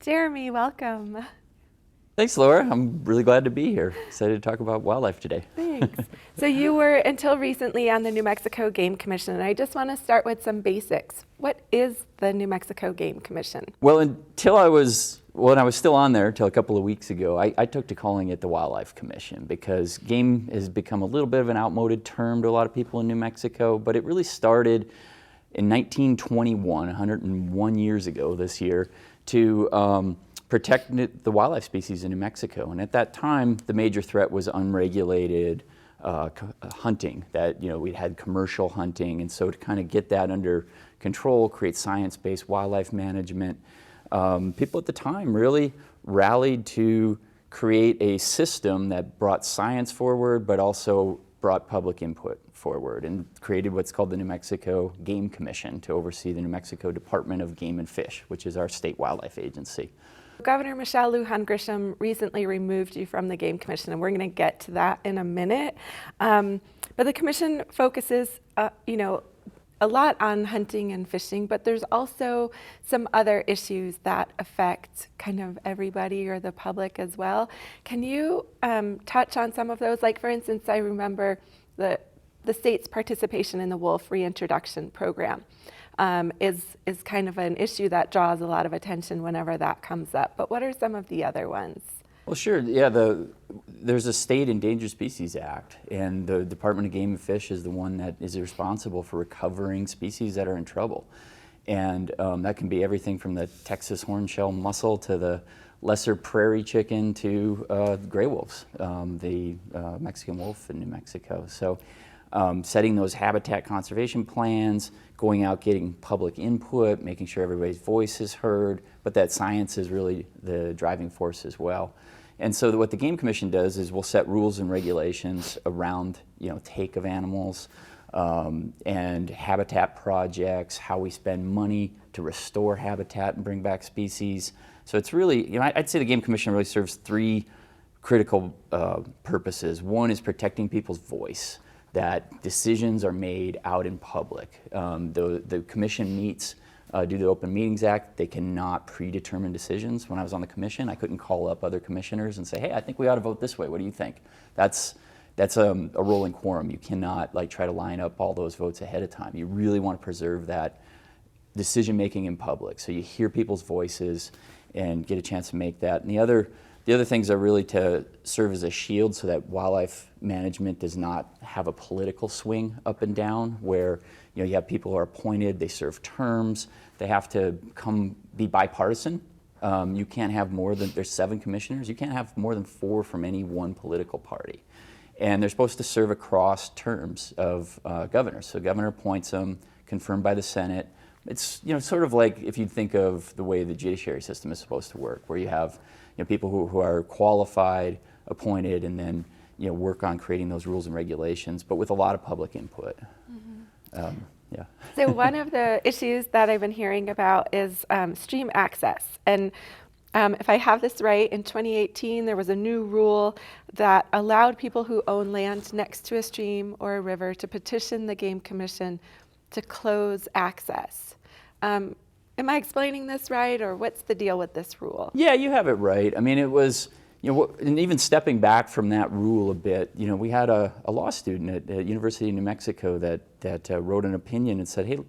Jeremy, welcome. Thanks, Laura. I'm really glad to be here. Excited to talk about wildlife today. Thanks. So you were until recently on the New Mexico Game Commission, and I just want to start with some basics. What is the New Mexico Game Commission? Well, when I was still on there until a couple of weeks ago, I took to calling it the Wildlife Commission because game has become a little bit of an outmoded term to a lot of people in New Mexico, but it really started in 1921, 101 years ago this year, to protect the wildlife species in New Mexico. And at that time, the major threat was unregulated hunting, that we had commercial hunting. And so to kind of get that under control, create science-based wildlife management, people at the time really rallied to create a system that brought science forward, but also brought public input forward, and created what's called the New Mexico Game Commission to oversee the New Mexico Department of Game and Fish, which is our state wildlife agency. Governor Michelle Lujan Grisham recently removed you from the Game Commission, and we're going to get to that in a minute. But the commission focuses, a lot on hunting and fishing, but there's also some other issues that affect kind of everybody or the public as well. Can you touch on some of those? Like, for instance, I remember the state's participation in the wolf reintroduction program. Is kind of an issue that draws a lot of attention whenever that comes up. But what are some of the other ones? Well, sure. Yeah, there's a State Endangered Species Act, and the Department of Game and Fish is the one that is responsible for recovering species that are in trouble. And that can be everything from the Texas hornshell mussel to the lesser prairie chicken to gray wolves, the Mexican wolf in New Mexico. So setting those habitat conservation plans, going out, getting public input, making sure everybody's voice is heard, but that science is really the driving force as well. And so what the Game Commission does is we'll set rules and regulations around, take of animals and habitat projects, how we spend money to restore habitat and bring back species. So it's really, I'd say the Game Commission really serves three critical purposes. One is protecting people's voice, that decisions are made out in public. The commission meets due to the Open Meetings Act. They cannot predetermine decisions. When I was on the commission, I couldn't call up other commissioners and say, hey, I think we ought to vote this way. What do you think? That's a rolling quorum. You cannot try to line up all those votes ahead of time. You really want to preserve that decision making in public, so you hear people's voices and get a chance to make that. And the other things are really to serve as a shield so that wildlife management does not have a political swing up and down, where you have people who are appointed, they serve terms, they have to be bipartisan. You can't have there's 7 commissioners, you can't have more than 4 from any one political party. And they're supposed to serve across terms of governors. So governor appoints them, confirmed by the Senate. It's sort of like if you think of the way the judiciary system is supposed to work, where you have people who are qualified, appointed, and then work on creating those rules and regulations, but with a lot of public input. Mm-hmm. Yeah. So one of the issues that I've been hearing about is stream access. And if I have this right, in 2018 there was a new rule that allowed people who own land next to a stream or a river to petition the Game Commission to close access. Am I explaining this right, or what's the deal with this rule? Yeah, you have it right. I mean, it was, and even stepping back from that rule a bit, we had a law student at the University of New Mexico that wrote an opinion and said, hey,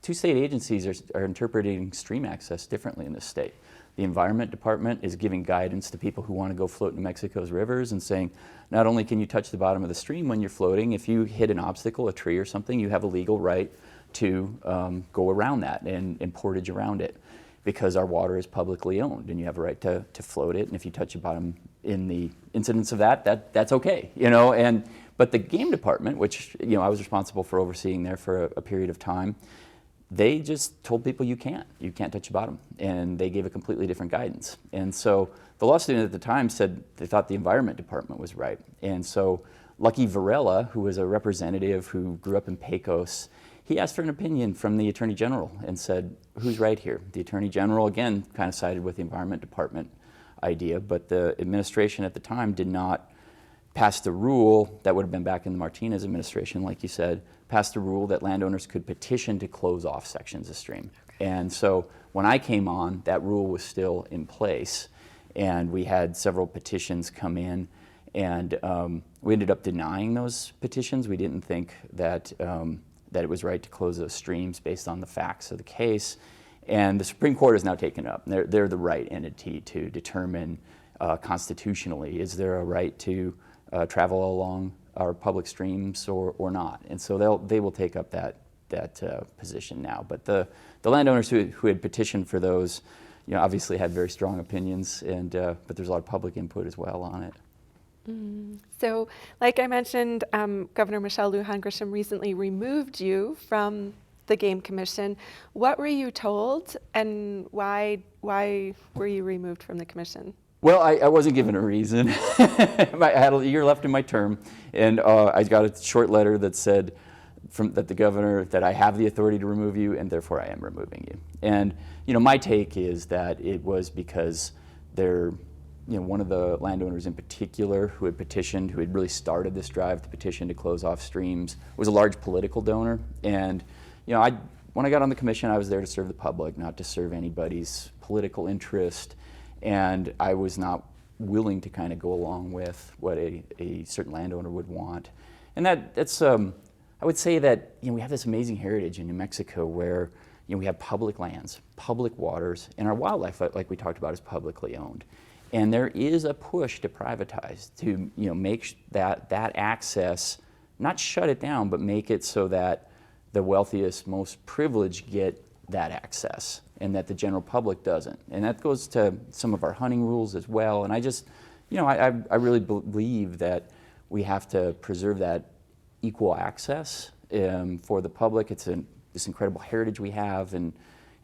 2 state agencies are interpreting stream access differently in this state. The Environment Department is giving guidance to people who want to go float New Mexico's rivers and saying, not only can you touch the bottom of the stream when you're floating, if you hit an obstacle, a tree or something, you have a legal right to go around that and portage around it, because our water is publicly owned and you have a right to float it. And if you touch the bottom in the incidence of that's okay, but the Game Department, which I was responsible for overseeing there for a period of time, they just told people you can't touch the bottom, and they gave a completely different guidance. And so the law student at the time said they thought the Environment Department was right. And so Lucky Varela, who was a representative who grew up in Pecos, he asked for an opinion from the Attorney General and said, who's right here? The Attorney General, again, kind of sided with the Environment Department idea, but the administration at the time did not pass the rule that would have been back in the Martinez administration, like you said, passed a rule that landowners could petition to close off sections of stream. Okay. And so when I came on, that rule was still in place, and we had several petitions come in, and we ended up denying those petitions. We didn't think that that it was right to close those streams based on the facts of the case. And the Supreme Court has now taken it up. They're the right entity to determine constitutionally, is there a right to travel along our public streams or not? And so they will take up that position now. But the landowners who had petitioned for those, obviously had very strong opinions, and but there's a lot of public input as well on it. So, like I mentioned, Governor Michelle Lujan Grisham recently removed you from the Game Commission. What were you told, and why were you removed from the commission? Well, I wasn't given a reason. I had a year left in my term, and I got a short letter that said that the governor, that I have the authority to remove you, and therefore I am removing you. And my take is that it was because one of the landowners in particular who had petitioned, who had really started this drive to petition to close off streams, was a large political donor. And when I got on the commission, I was there to serve the public, not to serve anybody's political interest. And I was not willing to kind of go along with what a certain landowner would want. And that's I would say that we have this amazing heritage in New Mexico where we have public lands, public waters, and our wildlife, like we talked about, is publicly owned. And there is a push to privatize, to make that access, not shut it down, but make it so that the wealthiest, most privileged get that access, and that the general public doesn't. And that goes to some of our hunting rules as well. And I just, I really believe that we have to preserve that equal access for the public. It's this incredible heritage we have, and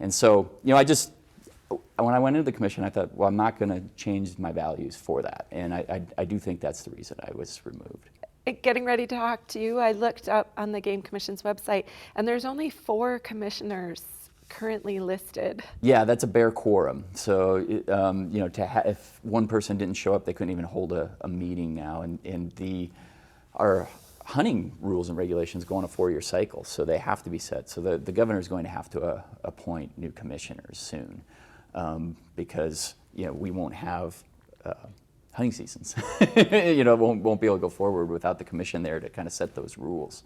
so when I went into the commission, I thought, well, I'm not going to change my values for that, and I do think that's the reason I was removed. Getting ready to talk to you, I looked up on the Game Commission's website, and there's only 4 commissioners currently listed. Yeah, that's a bare quorum. So, if one person didn't show up, they couldn't even hold a meeting now. And our hunting rules and regulations go on a 4-year cycle, so they have to be set. So the governor is going to have to appoint new commissioners soon, because we won't have hunting seasons. Won't be able to go forward without the commission there to kind of set those rules.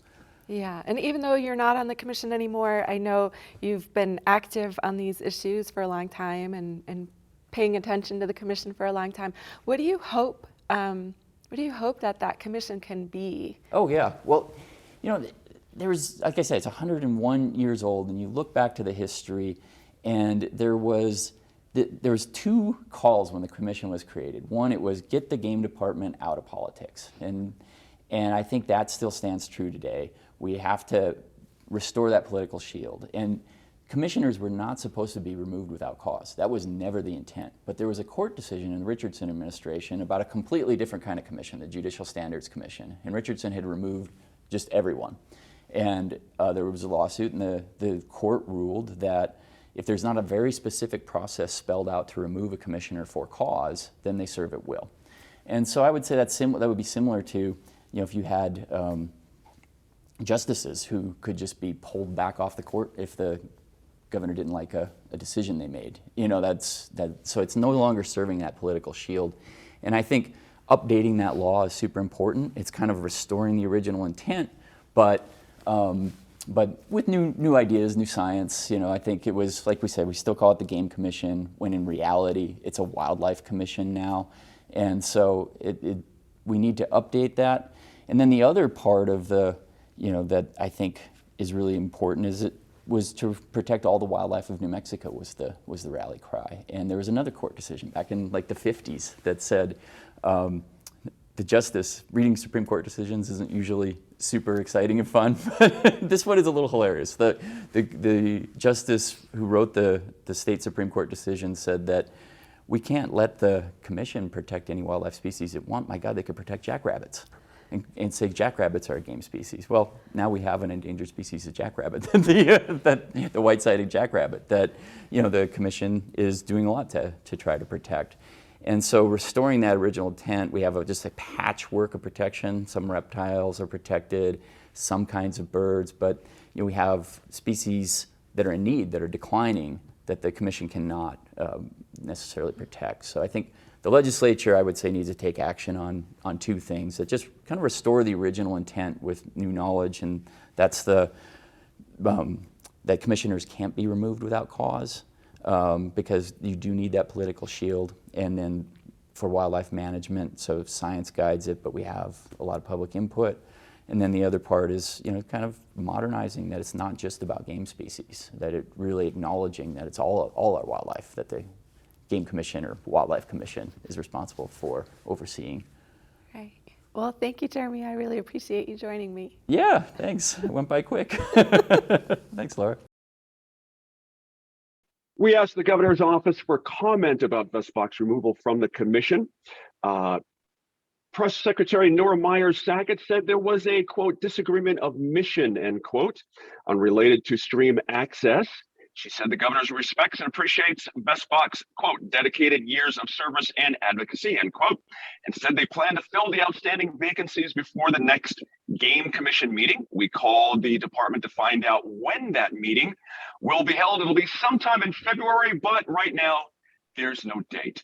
Yeah, and even though you're not on the commission anymore, I know you've been active on these issues for a long time and paying attention to the commission for a long time. What do you hope? What do you hope that commission can be? Oh yeah, well, there was, like I said, it's 101 years old, and you look back to the history, and there was 2 calls when the commission was created. One, it was get the game department out of politics, and I think that still stands true today. We have to restore that political shield. And commissioners were not supposed to be removed without cause. That was never the intent. But there was a court decision in the Richardson administration about a completely different kind of commission, the Judicial Standards Commission. And Richardson had removed just everyone. And there was a lawsuit, and the court ruled that if there's not a very specific process spelled out to remove a commissioner for cause, then they serve at will. And so I would say that would be similar to, if you had justices who could just be pulled back off the court if the governor didn't like a decision they made. So it's no longer serving that political shield. And I think updating that law is super important. It's kind of restoring the original intent, but with new ideas, new science. I think it was, like we said, we still call it the Game Commission, when in reality it's a Wildlife Commission now. And so we need to update that. And then the other part of that I think is really important is it was to protect all the wildlife of New Mexico was the rally cry. And there was another court decision back in like the 50s that said reading Supreme Court decisions isn't usually super exciting and fun, but this one is a little hilarious. The justice who wrote the state Supreme Court decision said that we can't let the commission protect any wildlife species it want. My God, they could protect jackrabbits. And say jackrabbits are a game species. Well, now we have an endangered species of jackrabbit, the white-sided jackrabbit, that the commission is doing a lot to try to protect. And so restoring that original intent, we have just a patchwork of protection. Some reptiles are protected, some kinds of birds, but we have species that are in need, that are declining, that the commission cannot necessarily protect. So I think the legislature, I would say, needs to take action on two things that just kind of restore the original intent with new knowledge, and that's that commissioners can't be removed without cause, because you do need that political shield. And then for wildlife management, so science guides it, but we have a lot of public input. And then the other part is, kind of modernizing that it's not just about game species, that it really acknowledging that it's all our wildlife that the Game Commission or Wildlife Commission is responsible for overseeing. Right. Well, thank you, Jeremy. I really appreciate you joining me. Yeah, thanks. It went by quick. Thanks, Laura. We asked the governor's office for comment about best box removal from the commission. Press Secretary Nora Myers-Sackett said there was a, quote, disagreement of mission, end quote, unrelated to stream access. She said the governor respects and appreciates Best Box, quote, dedicated years of service and advocacy, end quote, and said they plan to fill the outstanding vacancies before the next Game Commission meeting. We called the department to find out when that meeting will be held. It'll be sometime in February, but right now there's no date.